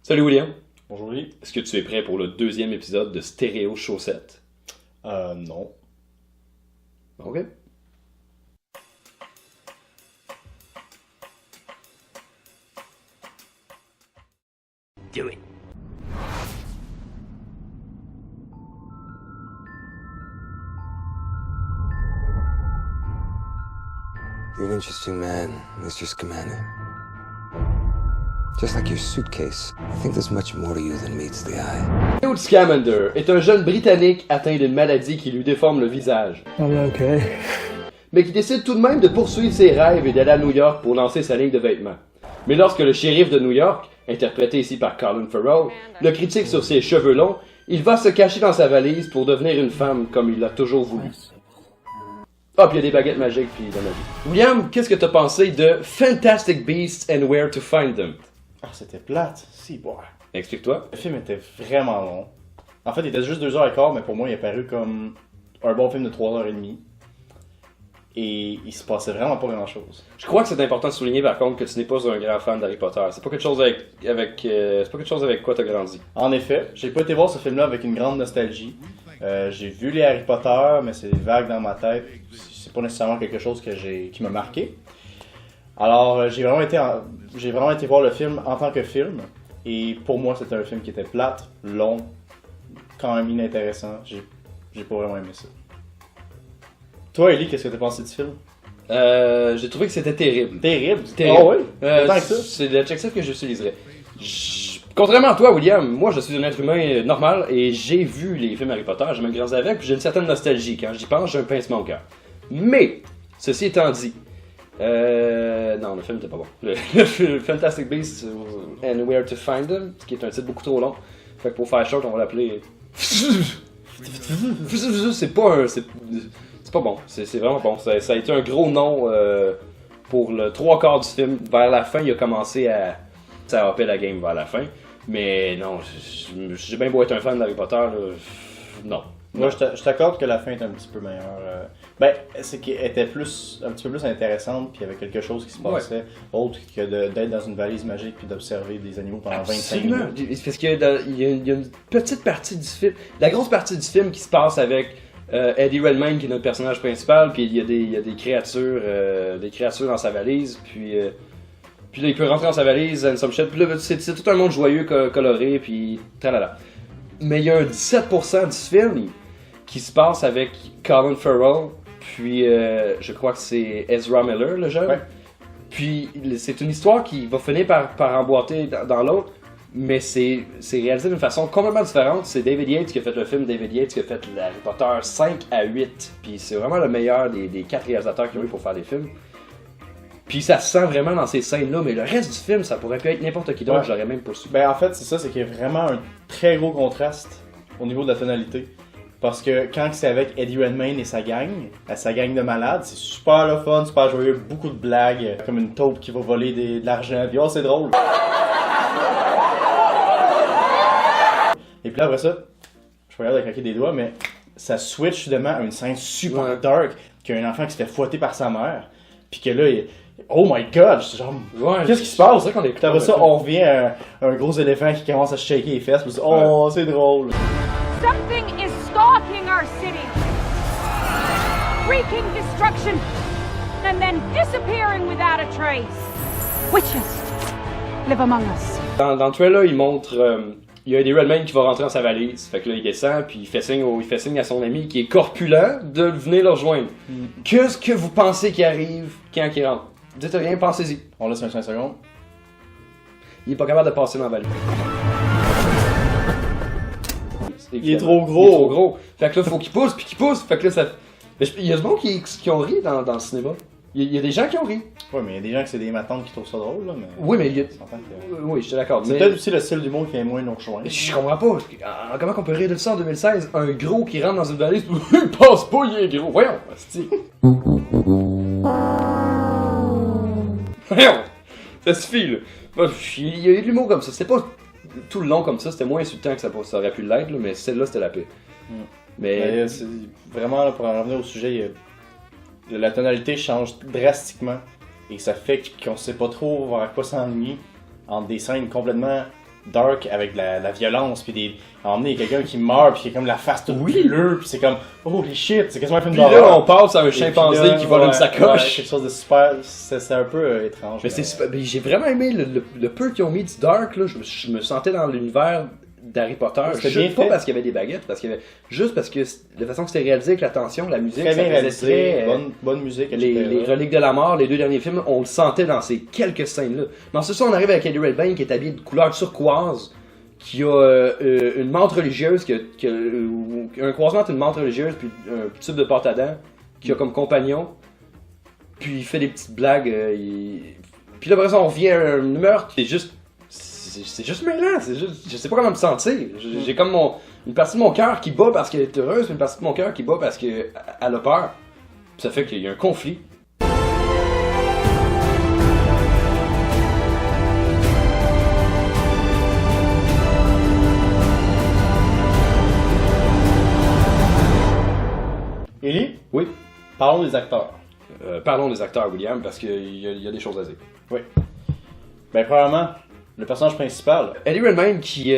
Salut William, Bonjour Lee. est-ce que tu es prêt pour le deuxième épisode de Stéréo Chaussette? Non. Ok. Do it. You're an interesting man, Mr. Scamander. Just like your suitcase, I think there's much more to you than meets the eye. Newt Scamander est un jeune Britannique atteint d'une maladie qui lui déforme le visage, mais qui décide tout de même de poursuivre ses rêves et d'aller à New York pour lancer sa ligne de vêtements. Mais lorsque le shérif de New York, interprété ici par Colin Farrell, le critique sur ses cheveux longs, il va se cacher dans sa valise pour devenir une femme comme il l'a toujours voulu. Ah, puis il y a des baguettes magiques, puis de la magie. William, qu'est-ce que t'as pensé de Fantastic Beasts and Where to Find Them? Ah, c'était plate. Si, bon. Explique-toi. Le film était vraiment long. En fait, il était juste 2h15, mais pour moi, il est paru comme un bon film de 3h30. Et il se passait vraiment pas grand-chose. Je crois que c'est important de souligner par contre que tu n'es pas un grand fan d'Harry Potter. C'est pas quelque chose c'est pas quelque chose avec quoi t'as grandi. En effet, j'ai pas été voir ce film-là avec une grande nostalgie. J'ai vu les Harry Potter, mais c'est vague dans ma tête. C'est pas nécessairement quelque chose qui m'a marqué. Alors, j'ai vraiment été voir le film en tant que film. Et pour moi, c'était un film qui était plate, long, quand même inintéressant. J'ai pas vraiment aimé ça. Toi, Ellie, qu'est-ce que t'as pensé du film? J'ai trouvé que c'était terrible. Terrible? Terrible. Ah oui? Tant que ça? C'est l'adjectif que j'utiliserais. Contrairement à toi, William, moi je suis un être humain normal et j'ai vu les films Harry Potter, j'ai même grandi avec, puis j'ai une certaine nostalgie. Quand j'y pense, j'ai un pincement au cœur. Mais, ceci étant dit, non, le film n'était pas bon. Le Fantastic Beasts and Where to Find Them, qui est un titre beaucoup trop long. Fait que pour faire short, on va l'appeler. C'est pas bon. C'est vraiment bon. Ça a été un gros nom pour le trois quarts du film. Vers la fin, il a commencé à hopper la game vers la fin. Mais non, j'ai bien beau être un fan d'Harry Potter, là, non. Moi, je t'accorde que la fin est un petit peu meilleure. C'est qu'elle était un petit peu plus intéressante, puis il y avait quelque chose qui se passait, autre que d'être dans une valise magique puis d'observer des animaux pendant 25 minutes. Parce qu'il y a une petite partie du film, la grosse partie du film qui se passe avec Eddie Redmayne qui est notre personnage principal, puis il y a des créatures dans sa valise, puis là il peut rentrer dans sa valise, and some shit, puis là c'est tout un monde joyeux, coloré, puis tralala. Mais il y a un 17% du film qui se passe avec Colin Farrell, puis je crois que c'est Ezra Miller, le jeune. Ouais. Puis c'est une histoire qui va finir par emboîter dans l'autre, mais c'est réalisé d'une façon complètement différente. C'est David Yates qui a fait le film, David Yates qui a fait Harry Potter 5 à 8, puis c'est vraiment le meilleur des 4 réalisateurs qui ont eu pour faire des films. Puis ça se sent vraiment dans ces scènes-là, mais le reste du film, ça pourrait pu être n'importe qui d'autre, Ouais. j'aurais même pas su. En fait, c'est ça, c'est qu'il y a vraiment un très gros contraste au niveau de la tonalité. Parce que quand c'est avec Eddie Redmayne et sa gang de malades, c'est super le fun, super joyeux, beaucoup de blagues, comme une taupe qui va voler de l'argent, puis oh c'est drôle. Et puis là après ça, je regarde de claquer des doigts, mais ça switch soudainement à une scène super Ouais. dark, qu'il y a un enfant qui se fait fouetter par sa mère, puis que là, oh my god, je suis genre, Ouais, qu'est-ce qui se passe? C'est vrai qu'on écoute. Puis après ça, on revient à un gros éléphant qui commence à se shaker les fesses, puis oh c'est drôle. Something is stalking our city, wreaking destruction, and then disappearing without a trace. Witches live among us. Dans le trailer, il montre. Il y a Eddie Redmayne qui va rentrer dans sa valise. Fait que là, il descend, puis il fait signe à son ami qui est corpulent de venir le rejoindre. Qu'est-ce que vous pensez qui arrive quand il rentre? Dites rien, pensez-y. On laisse un 5 secondes. Il est pas capable de passer dans la valise. Il est trop gros. Il est trop gros. Fait que là, faut qu'il pousse, puis qu'il pousse. Fait que là, ça. Mais il y a du monde qui ont ri dans le cinéma. Il y a des gens qui ont ri. Ouais, mais il y a des gens que c'est des matantes qui trouvent ça drôle, là, mais... Oui, mais il y a. On s'entend que- Oui, je suis d'accord. C'est Mais peut-être aussi le style d'humour qui est moins non-choix. je comprends pas. Comment on peut rire de ça en 2016? Un gros qui rentre dans une valise, il passe pas, il est gros. Voyons, hostie. Voyons, ça suffit, là. Il y a eu de l'humour comme ça. C'était pas tout le long comme ça, c'était moins insultant que ça aurait pu l'être, là, mais celle-là, c'était la paix. Mais. C'est vraiment, là, pour en revenir au sujet, la tonalité change drastiquement et ça fait qu'on sait pas trop vers quoi s'enligner entre des scènes complètement dark avec de la violence, puis à un moment donné, il y a quelqu'un qui meurt, puis il y a comme la face toute bleue, puis c'est comme holy shit, c'est quasiment un film Puis d'horreur. là, on passe à un chimpanzé qui vole une sacoche. Quelque chose de super, c'est un peu étrange. Mais c'est super. J'ai vraiment aimé le peu qu'ils ont mis du dark, là. Je me sentais dans l'univers d'Harry Potter. C'était Juste bien pas fait. parce qu'il y avait des baguettes, juste parce que la façon que c'était réalisé avec la tension, la musique, Très ça bien faisait réalisé, très, bonne musique, les etc. Reliques de la Mort, les 2 derniers films, on le sentait dans ces quelques scènes-là. Mais ensuite, ça, on arrive avec Eddie Redmayne qui est habillé de couleur turquoise, qui a une menthe religieuse, un croisement entre une menthe religieuse puis un tube de pâte à dents, qui a comme compagnon. Puis il fait des petites blagues. Puis là, après ça, on revient à une humeur qui est juste. C'est juste mêlant, je sais pas comment me sentir. J'ai comme une partie de mon cœur qui bat parce qu'elle est heureuse, une partie de mon cœur qui bat parce qu'elle a peur. Puis ça fait qu'il y a un conflit. Élie, Oui. parlons des acteurs. Parlons des acteurs, William, parce qu'il y a des choses à dire. Oui. Ben, premièrement, le personnage principal. Eddie Redmayne qui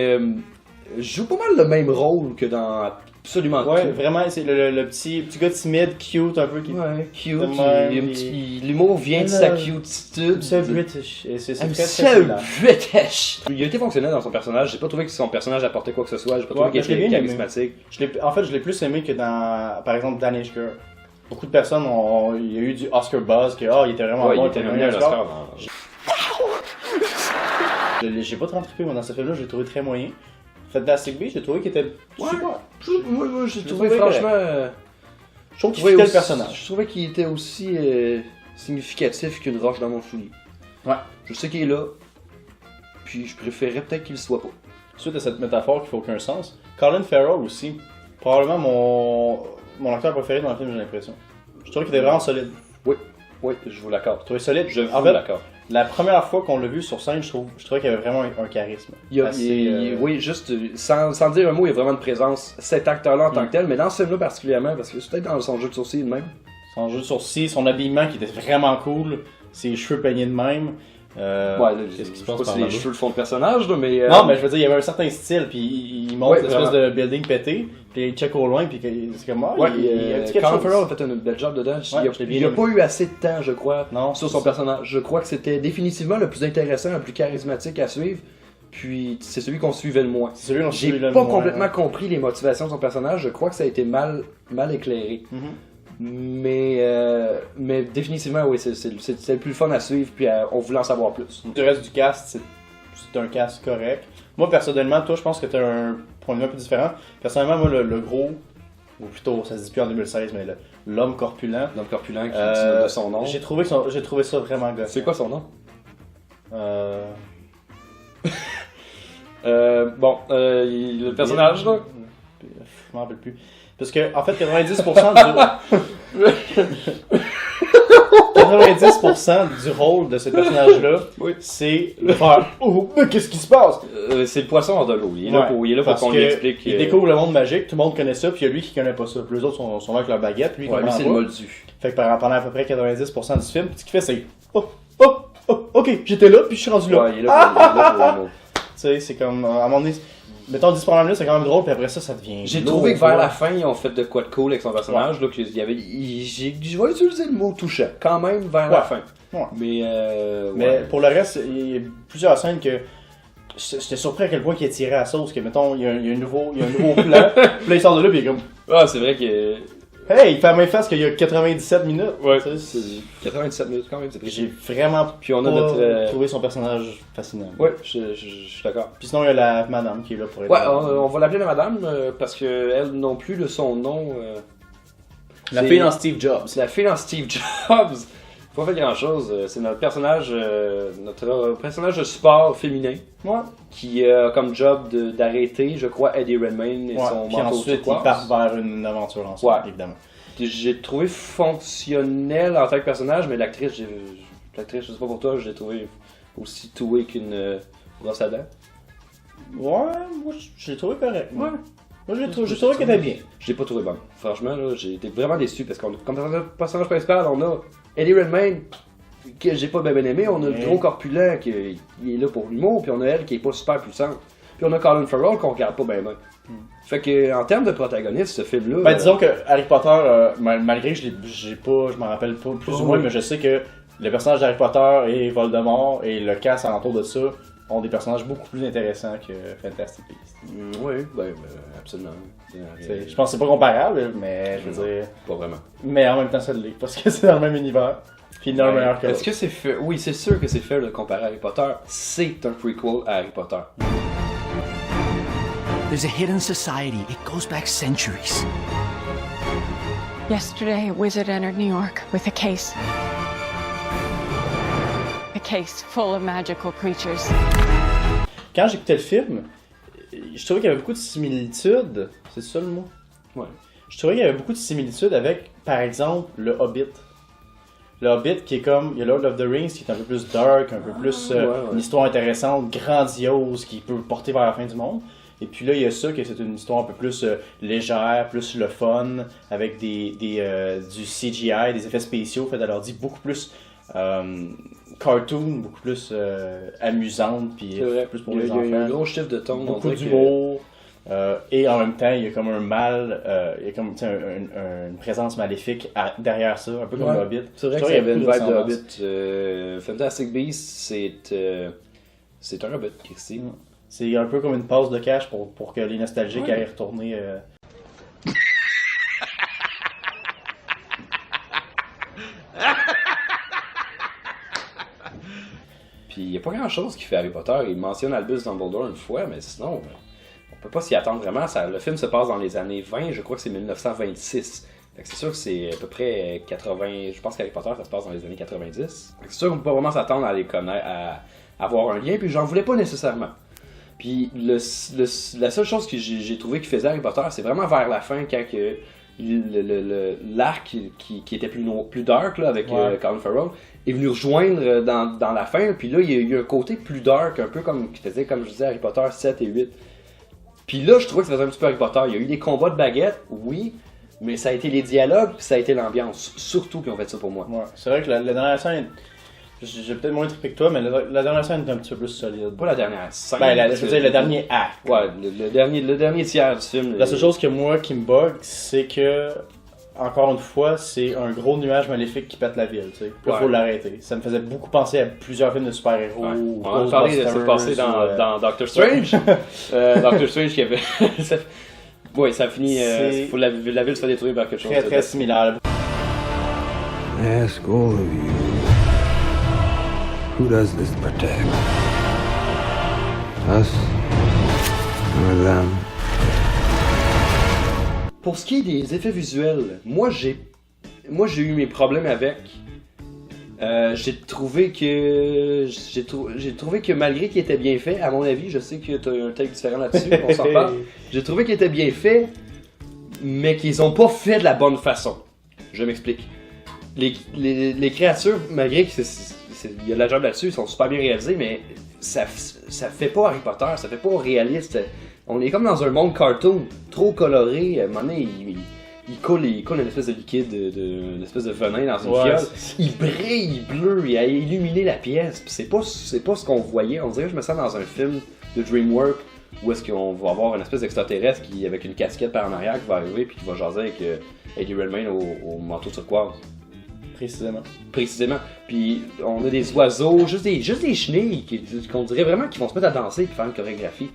joue pas mal le même rôle que dans absolument Ouais, tout. vraiment, c'est le petit gars timide, cute un peu. Ouais, cute. De même, L'humour vient de sa cutitude. C'est British. Et c'est I'm très so similaire. British. Il a été fonctionnel dans son personnage. J'ai pas trouvé que son personnage apportait quoi que ce soit. J'ai pas trouvé qu'il je l'ai était bien aimé. charismatique. En fait, je l'ai plus aimé que dans, par exemple, Danish Girl. Beaucoup de personnes il y a eu du Oscar buzz, que il était vraiment Ouais, bon. il était nominé à un Oscar. J'ai pas trop trippé, moi, dans ce film-là, je l'ai trouvé très moyen. Fantastic Beasts, j'ai trouvé qu'il était super. Moi, j'ai Je trouvé trouvais franchement. Je trouve qu'il trouvais fitait le aussi- personnage. Je trouvais qu'il était aussi significatif qu'une roche dans mon soulier. Ouais. Je sais qu'il est là. Puis je préférais peut-être qu'il le soit pas. Suite à cette métaphore qui fait aucun sens, Colin Farrell aussi, probablement mon acteur préféré dans le film, j'ai l'impression. Je trouvais qu'il était vraiment solide. Oui, je vous l'accorde. Je trouvais solide. Je En vous fait, l'accorde. la première fois qu'on l'a vu sur scène, je trouvais qu'il y avait vraiment un charisme. Oui, juste sans dire un mot, il y a vraiment une présence. Cet acteur-là en tant que tel, mais dans ce film-là particulièrement, parce que c'est peut-être dans son jeu de sourcils de même. Son jeu de sourcils, son habillement qui était vraiment cool, ses cheveux peignés de même. Qu'est-ce qui se passe pas par si là? les cheveux le font de personnage, là, mais. Non, mais je veux dire, il y avait un certain style, puis il monte Ouais, l'espèce vraiment. de building pété, puis il check au loin, puis c'est comme Ouais, il y a un petit quelque Colin chose. Farrell a fait un bel job dedans. Ouais, je l'ai bien il a aimé. pas eu assez de temps, je crois, Non, sur c'est son ça. personnage. Je crois que c'était définitivement le plus intéressant, le plus charismatique à suivre. Puis c'est celui qu'on suivait le moins. C'est celui dont J'ai pas complètement compris les motivations de son personnage. Je crois que ça a été mal éclairé. Mais définitivement, oui, c'est le plus fun à suivre. Puis on voulait en savoir plus. Du reste du cast, c'est un cast correct. Moi, personnellement, toi, je pense que tu as un point de vue un peu différent. Personnellement, moi, le gros, ou plutôt, ça se dit plus en 2016, mais l'homme corpulent. L'homme corpulent qui dit de son nom. J'ai trouvé ça vraiment gossant. C'est quoi son nom? Euh... Le personnage, là. Je m'en rappelle plus. Parce que, en fait, 90% du... 90% du rôle de ce personnage-là, Oui. c'est de faire « Oh, mais qu'est-ce qui se passe? » C'est le poisson hors de l'eau. Il est là pour Parce qu'on que lui explique. il découvre le monde magique, tout le monde connaît ça, puis il y a lui qui connaît pas ça. Puis les autres sont là avec leur baguette, lui il Ouais, lui, comprend c'est pas. le moldu. Fait que pendant à peu près 90% du film, ce qu'il fait, c'est « Oh, ok, j'étais là, puis je suis rendu là. Ouais, il est là pour le mot. Tu sais, c'est comme, à un moment donné, mettons 10 premières minutes, c'est quand même drôle, puis après ça, ça devient J'ai lourd, trouvé que vers ouais. la fin, ils ont fait de quoi de cool avec son personnage. Là, qu'il y avait, je vais utiliser le mot touchant, quand même, vers la fin. Ouais. Mais Mais pour le reste, il y a plusieurs scènes que j'étais surpris à quel point il est tiré à la sauce, que mettons, il y a un nouveau plan, puis là il sort de là, puis il est comme Ah, c'est vrai que. hey, il fait la même face qu'il y a 97 minutes. Ouais, Tu sais, c'est 97 minutes quand même, c'est J'ai précis. vraiment Puis on a notre. trouvé son personnage fascinant. Ouais, je suis d'accord. Puis sinon, il y a la madame qui est là pour aider. Ouais, on va l'appeler la madame parce que elle non plus, de son nom. La c'est- fille dans Steve Jobs. C'est la fille dans Steve Jobs. Pas fait grand chose. C'est notre personnage de support féminin. Ouais. Qui a comme job d'arrêter, je crois, Eddie Redmayne et Ouais. son Puis manteau ensuite, turquoise. ils partent vers une aventure ensemble, Ouais. évidemment. J'ai trouvé fonctionnel en tant que personnage, mais l'actrice, je sais pas pour toi, je l'ai trouvé aussi touée qu'une brosse à dents. Ouais, moi, je l'ai trouvé correct. Ouais. Moi, j'ai trouvé qu'elle était bien. Je l'ai pas trouvé bonne. Franchement, là, j'ai été vraiment déçu parce qu'on, comme personnage principal, on a Eddie Redmayne, que j'ai pas bien aimé. On a le gros corpulent qui est là pour l'humour, puis on a elle qui est pas super puissante. Puis on a Colin Farrell qu'on regarde pas bien. Fait que en termes de protagoniste, ce film-là... Ben, disons que Harry Potter, malgré que je m'en rappelle pas plus ou moins, mais je sais que le personnage d'Harry Potter et Voldemort et le cast alentour de ça ont des personnages beaucoup plus intéressants que Fantastic Beasts. Oui, absolument. Je pense que c'est pas comparable, mais je veux dire... Pas vraiment. Mais en même temps, ça l'est, parce que c'est dans le même univers. Puis il est meilleur que Est-ce que c'est fait? Oui, c'est sûr que c'est fait de comparer à Harry Potter. C'est un prequel à Harry Potter. There's a hidden society. It goes back centuries. Yesterday, a wizard entered New York with a case. A case full of magical creatures. Quand j'écoutais le film, je trouvais qu'il y avait beaucoup de similitudes. C'est ça le mot? Ouais. Je trouvais qu'il y avait beaucoup de similitudes avec, par exemple, le Hobbit. Le Hobbit qui est comme, il y a Lord of the Rings qui est un peu plus dark, un peu plus une histoire intéressante, grandiose, qui peut porter vers la fin du monde. Et puis là, il y a ça, que c'est une histoire un peu plus légère, plus le fun, avec du CGI, des effets spéciaux faits à l'ordi, beaucoup plus cartoon, beaucoup plus amusante, puis plus pour les enfants. Il y a un gros chiffre de ton. Beaucoup d'humour. Et en même temps, il y a comme un mal, il y a comme une présence maléfique derrière ça, un peu comme le Hobbit. C'est vrai qu'il y avait une vibe de Hobbit. Fantastic Beasts, c'est un Hobbit, Christy. C'est un peu comme une passe de cash pour que les nostalgiques aillent retourner. Puis il n'y a pas grand chose qui fait Harry Potter. Il mentionne Albus Dumbledore une fois, mais sinon, on peut pas s'y attendre vraiment. Le film se passe dans les années 20, je crois que c'est 1926. Fait que c'est sûr que c'est à peu près 80. Je pense qu'Harry Potter, ça se passe dans les années 90. Fait que c'est sûr qu'on peut pas vraiment s'attendre à les connaître, à avoir un lien, puis j'en voulais pas nécessairement. Puis la seule chose que j'ai trouvé qui faisait Harry Potter, c'est vraiment vers la fin, quand que l'arc qui était plus dark là, avec Colin Farrell est venu rejoindre dans la fin. Puis là, il y a un côté plus dark, un peu comme qui faisait, comme je disais, Harry Potter 7 et 8. Puis là, je trouvais que ça faisait un petit peu Harry Potter. Il y a eu des combats de baguettes, oui, mais ça a été les dialogues, puis ça a été l'ambiance, surtout qui ont fait ça pour moi. Ouais, c'est vrai que la dernière scène, j'ai peut-être moins trippé que toi, mais la dernière scène est un petit peu plus solide. Pas la dernière scène. Ben, je veux dire, le dernier acte. Ouais, le dernier tiers du film. La seule chose que moi qui me bug, c'est que, encore une fois, c'est un gros nuage maléfique qui pète la ville, tu sais. Puis là, faut l'arrêter. Ça me faisait beaucoup penser à plusieurs films de super-héros. Ouais. On a parlé de ce passé dans Doctor Strange. Doctor Strange qui avait... Oui, ça a fini. La ville se fait détruire par quelque chose. Très similaire. Ask all of you, who does this protect? Us or them? Pour ce qui est des effets visuels, moi j'ai eu mes problèmes avec. J'ai trouvé que malgré qu'il était bien fait, à mon avis, je sais que tu as un take différent là-dessus, on s'en parle. J'ai trouvé qu'il était bien fait, mais qu'ils ont pas fait de la bonne façon. Je m'explique. Les créatures, malgré qu'il y a de la job là-dessus, ils sont super bien réalisés, mais ça fait pas Harry Potter, ça fait pas réaliste. On est comme dans un monde cartoon, trop coloré. À un moment donné, il coule une espèce de liquide, une espèce de venin dans une fiole. Il brille bleu, il a illuminé la pièce. Puis c'est pas ce qu'on voyait. On dirait que je me sens dans un film de DreamWorks où est-ce qu'on va avoir une espèce d'extraterrestre qui, avec une casquette par en arrière, qui va arriver puis qui va jaser avec Eddie Redmayne au manteau turquoise. Précisément. Puis on a des oiseaux, juste des chenilles qu'on dirait vraiment qu'ils vont se mettre à danser et faire une chorégraphie.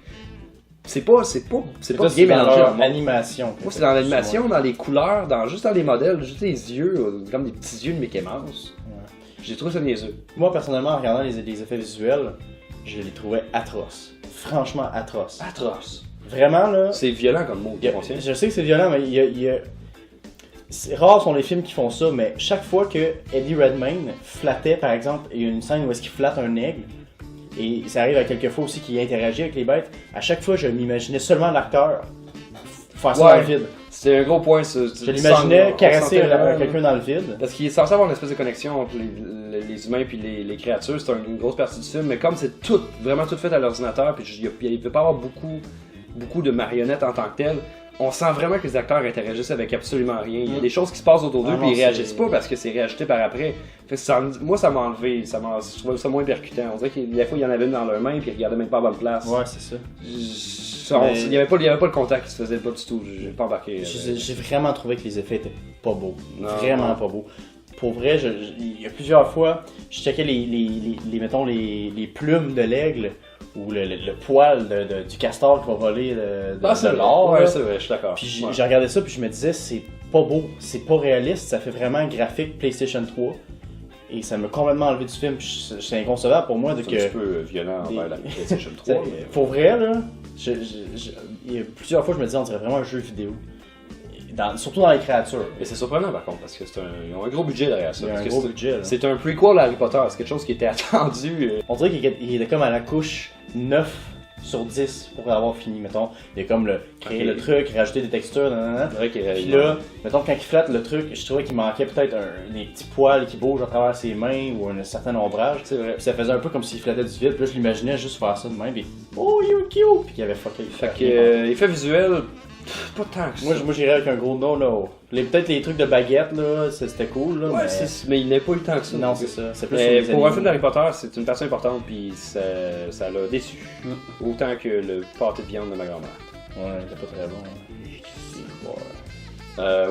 C'est pas bien mélangé. Dans l'animation. Moi, c'est dans l'animation, dans les couleurs, juste dans les modèles, juste les yeux, comme des petits yeux de Mickey Mouse. Ouais. J'ai trouvé ça niaiseux. Moi, personnellement, en regardant les effets visuels, je les trouvais atroces. Franchement atroces. Atroces. Vraiment, là. C'est violent comme mot. Je sais que c'est violent, mais c'est rare sont les films qui font ça, mais chaque fois que Eddie Redmayne flattait, par exemple, il y a une scène où est-ce qu'il flatte un aigle, et ça arrive à quelques fois aussi qu'il interagit avec les bêtes, à chaque fois je m'imaginais seulement l'acteur faire ça dans le vide. C'est un gros point ça. Je l'imaginais caresser quelqu'un dans le vide. Parce qu'il est censé avoir une espèce de connexion entre les humains et les créatures, c'est une grosse partie du film, mais comme c'est vraiment tout fait à l'ordinateur, puis il ne peut pas avoir beaucoup de marionnettes en tant que telles, on sent vraiment que les acteurs interagissent avec absolument rien. Il y a des choses qui se passent autour d'eux, puis ils réagissent pas parce que c'est réajouté par après. Fait que moi, ça m'a enlevé, je trouvais ça moins percutant. On dirait que des fois, il y en avait une dans leur main, puis ils regardaient même pas à bonne place. Ouais, c'est ça. Il y avait pas le contact qui se faisait pas du tout. J'ai pas embarqué. J'ai vraiment trouvé que les effets étaient pas beaux. Non, vraiment pas beaux. Pour vrai, il y a plusieurs fois, je checkais les plumes de l'aigle ou le poil du castor qui va voler de l'or. Ouais, c'est vrai, je suis d'accord. Puis j'ai regardé ça, puis je me disais, c'est pas beau, c'est pas réaliste, ça fait vraiment graphique PlayStation 3. Et ça m'a complètement enlevé du film. C'est inconcevable pour moi de que. C'est un petit peu violent envers la PlayStation 3. Mais... Pour vrai, là, il y a plusieurs fois, je me disais, on dirait vraiment un jeu vidéo. Surtout dans les créatures. Mais c'est surprenant par contre, parce que ils ont un gros budget derrière ça. Il y a un gros budget. C'est un prequel à Harry Potter, c'est quelque chose qui était attendu. On dirait qu'il était comme à la couche 9 sur 10 pour avoir fini, mettons. Il y a comme créer le truc, rajouter des textures, nanana. Puis là, mettons, quand il flatte le truc, je trouvais qu'il manquait peut-être des petits poils qui bougent à travers ses mains ou un certain ombrage. C'est vrai. Puis ça faisait un peu comme s'il flattait du vide. Puis là, je l'imaginais juste faire ça de même. Puis oh, you cute! Puis qu'il avait fucké. Fait que, effet visuel, pas tant que ça. Moi j'irais avec un gros no. Peut-être les trucs de baguette, là, c'était cool. Là, ouais, mais il n'a pas eu tant que ça. Non, c'est ça. C'est plus mais pour un film d'Harry Potter, c'est une personne importante, puis ça l'a déçu. Autant que le pâté de viande de ma grand-mère. Ouais, c'était pas très bon.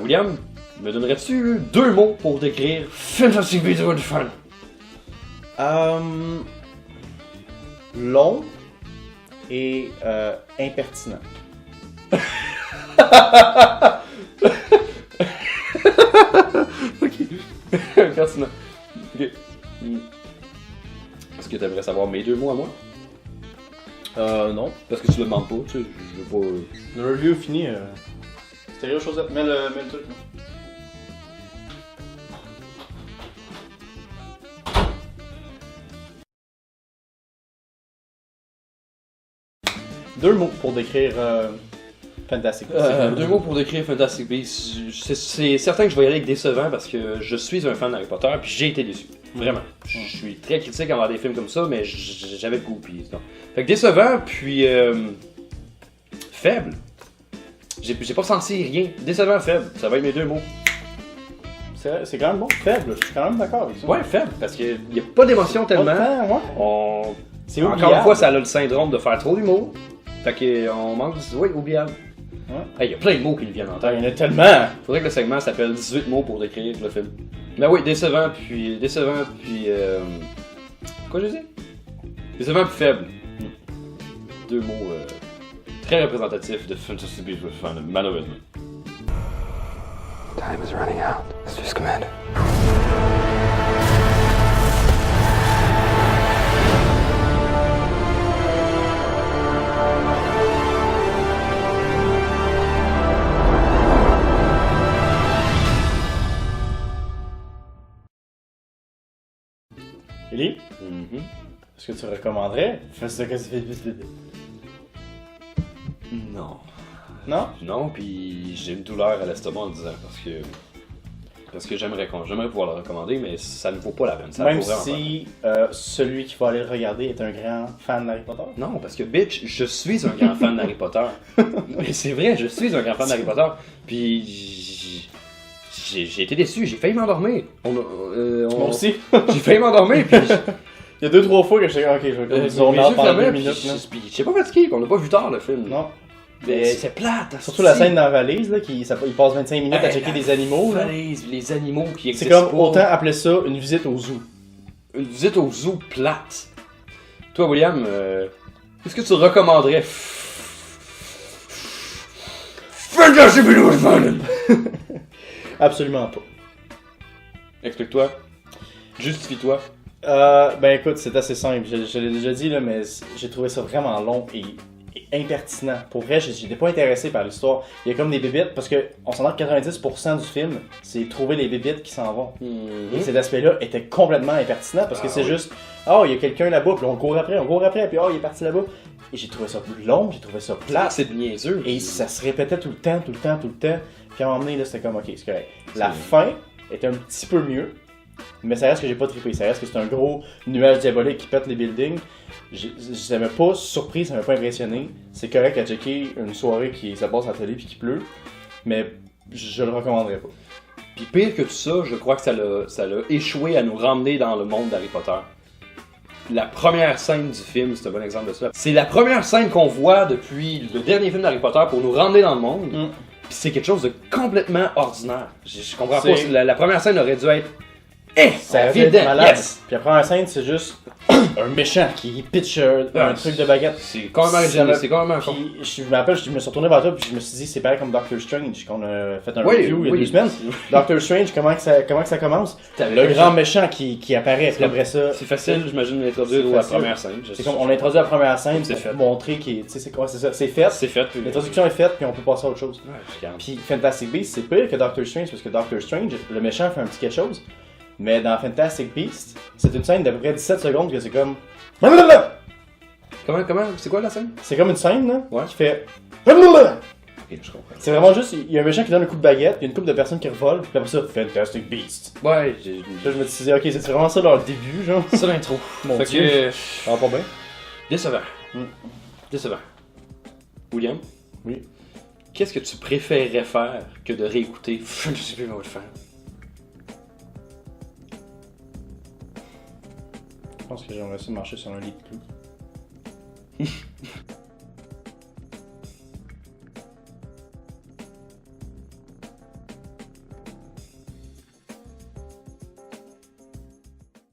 William, me donnerais-tu 2 mots pour décrire Fantastic Beasts of Fun? Long et impertinent. Ok. Impertinent. Ok. Est-ce que tu aimerais savoir mes 2 mots à moi? Non. Parce que tu le demandes pas, tu sais, je veux pas... Le review fini. Stéréo Chaussette, mets le truc. Non? Deux mots pour décrire Fantastic Beasts. 2 mots pour décrire Fantastic Beasts. C'est certain que je vais y aller avec décevant parce que je suis un fan d'Harry Potter puis j'ai été déçu. Vraiment. Je suis très critique envers des films comme ça, mais j'avais le goût. Puis, non. Fait que décevant puis faible. J'ai pas senti rien. Décevant, faible. Ça va être mes 2 mots. C'est quand même bon. Faible. Je suis quand même d'accord avec ça. Ouais, faible. Parce qu'il n'y a pas d'émotion tellement. C'est encore une fois, ça a le syndrome de faire trop d'humour. Fait qu'on manque du... Oui, oubliable. Ouais. Il y a plein de mots qui me viennent en tête. Il y en a tellement! Faudrait que le segment s'appelle 18 mots pour décrire le film. Mais oui, décevant puis... Quoi j'ai dit? Décevant puis faible. 2 mots très représentatifs de Fantastic Beasts of Fun, malheureusement. Time is running out. Mr. Scamander. Ellie? Est-ce que tu recommanderais? Non. Non? Non, puis j'ai une douleur à l'estomac en le disant parce que j'aimerais pouvoir le recommander, mais ça ne vaut pas la peine. Ça même si celui qui va aller le regarder est un grand fan d'Harry Potter? Non, parce que bitch, je suis un grand fan d'Harry Potter. Mais c'est vrai, je suis un grand fan d'Harry Potter. Puis j'ai été déçu, j'ai failli m'endormir. Moi aussi. J'ai failli m'endormir, puis... Il y a 2-3 fois que je suis ok, je vais zoner pendant 2 minutes. Puis j'étais pas fatigué, on n'a pas vu tard le film. Non. Mais c'est plate. Surtout la scène dans la valise, là, il passe 25 minutes à checker des animaux. La valise, les animaux qui existent. C'est comme autant appeler ça une visite au zoo. Une visite au zoo plate. Toi, William, qu'est-ce que tu recommanderais? Fantastic Beasts of Fun! Absolument pas. Explique-toi. Justifie-toi. Ben écoute, c'est assez simple. Je l'ai déjà dit, là, mais j'ai trouvé ça vraiment long et impertinent. Pour vrai, j'étais pas intéressé par l'histoire. Il y a comme des bébites, parce qu'on s'entend que 90% du film, c'est trouver les bébites qui s'en vont. Et cet aspect-là était complètement impertinent, parce que c'est juste, il y a quelqu'un là-bas, puis on court après, puis il est parti là-bas. Et j'ai trouvé ça long, j'ai trouvé ça plat. C'est niaiseux. Et ça se répétait tout le temps. Puis à un moment donné, là, c'était comme, ok, c'est correct. La fin était un petit peu mieux. Mais ça reste que j'ai pas trippé. Ça reste que c'est un gros nuage diabolique qui pète les buildings. Ça m'a pas surpris, ça m'a pas impressionné. C'est correct à checker une soirée qui se passe à la télé puis qui pleut. Mais je le recommanderais pas. Puis pire que tout ça, je crois que ça l'a échoué à nous ramener dans le monde d'Harry Potter. La première scène du film, c'est un bon exemple de ça. C'est la première scène qu'on voit depuis le dernier film d'Harry Potter pour nous ramener dans le monde. Puis c'est quelque chose de complètement ordinaire. Je comprends pas. La première scène aurait dû être... ça aurait été malade. Yes! Puis la première scène, c'est juste un méchant qui pitch un truc de baguette. C'est quand même original, c'est quand même un Puis je me rappelle, je me suis retourné vers toi puis je me suis dit c'est pareil comme Doctor Strange qu'on a fait un review il y a 2 semaines. Doctor Strange, comment que ça commence? Le grand méchant qui apparaît après ça. C'est facile, j'imagine, d'introduire la première scène. C'est comme on introduit la première scène c'est fait. pour montrer qu'il c'est quoi, c'est ça, c'est fait. C'est fait. L'introduction est faite puis on peut passer à autre chose. Ouais, puis Fantastic Beasts, c'est pire que Doctor Strange parce que Doctor Strange, le méchant fait un petit quelque chose. Mais dans Fantastic Beasts, c'est une scène d'à peu près 17 secondes que c'est comme... Comment, c'est quoi la scène? C'est comme une scène, là, ouais. qui fait... Ok, je comprends. C'est vraiment juste, il y a un méchant qui donne un coup de baguette, puis une couple de personnes qui revolent, puis après ça, Fantastic Beasts. Ouais, là, je me disais, ok, c'est vraiment ça leur début, genre. C'est l'intro. Mon Dieu. Ça va pas bien. Décevant. Décevant. William? Oui. Qu'est-ce que tu préférerais faire que de réécouter? Je sais plus comment le faire. Je pense que j'aimerais ça marcher sur un lit de clous.